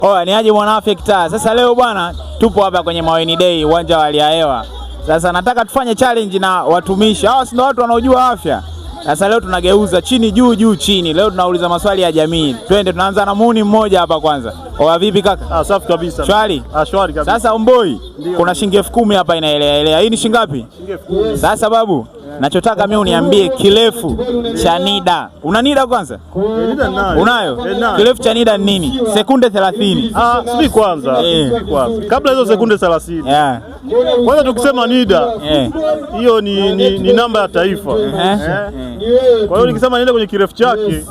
Oya, ni aje Mwanafiki Taa. Sasa leo bwana tupo hapa kwenye Maweni Day, uwanja wa Haliahewa. Sasa nataka tufanye challenge na watumishi. Hawa si ndio watu wanaojua afya. Sasa leo tunageuza chini juu juu chini. Leo tunauliza maswali ya jamii. Twende, tunaanza na muuni mmoja hapa kwanza. Oya, vipi kaka? Safi kabisa. Shwari? Shwari kabisa. Sasa Omboi, kuna shilingi 10,000 hapa inaelea. Hii ni shilingi ngapi? Shilingi 10,000. Sasa babu, nachotaka mimi uniambie kirefu cha NIDA. Una NIDA kwanza? NIDA nayo. Unayo? Kirefu cha NIDA ni nini? Sekunde 30. Sibi kwanza. Kabla hizo sekunde 30. Yeah. Kwanza tukisema NIDA, hiyo ni namba ya taifa. Kwa hiyo nikisema NIDA kwenye kirefu chake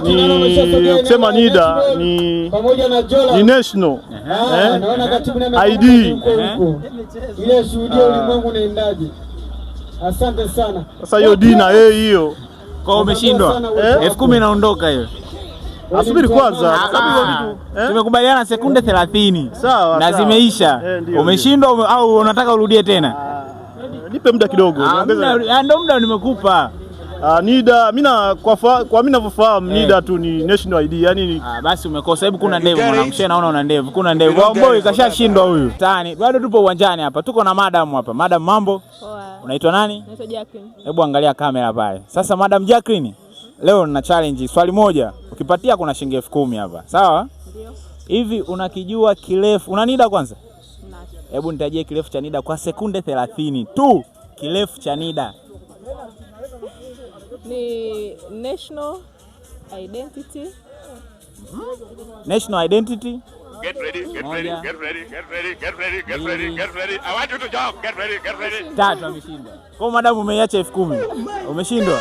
ni kusema NIDA ni national ID. Ile shuhudia ulimwengu unaendaje? Asante sana. Sasa hiyo D na A hiyo. Kwa umeshindwa. 10,000 inaondoka hiyo. Asubiri kwanza. Tumekubaliana sekunde 30. Sawa. Na zimeisha. Umeshindwa au unataka urudie tena? Nipe muda kidogo. Ndio muda nimekupa. NIDA kwa mimi ninavyofahamu NIDA tu ni national ID, yani basi umekosa. Hebu kuna ndevu mwanangu, naona una ndevu. Kuna ndevu. Omboi kashashindwa huyu. Tani, bado tupo uwanjani hapa. Tuko na madam hapa. Madam, mambo? Poa. Unaitwa nani? Naitwa Jacqueline. Hebu angalia kamera pale. Sasa Madam Jacqueline, leo nina challenge swali moja. Ukipatia kuna shilingi 10,000 hapa. Sawa? Ndio. Hivi unakijua kirefu? Una NIDA kwanza? Nacho. Hebu nitajie kirefu cha NIDA kwa sekunde 30 tu. Kirefu cha NIDA Ni national identity. National identity. Get ready, get ready, get ready, get ready, get ready, get ready, get ready. I want you to jump. Get ready, get ready. Tatu ameshindwa. Kwa madam umeiacha 10,000. Umeshindwa.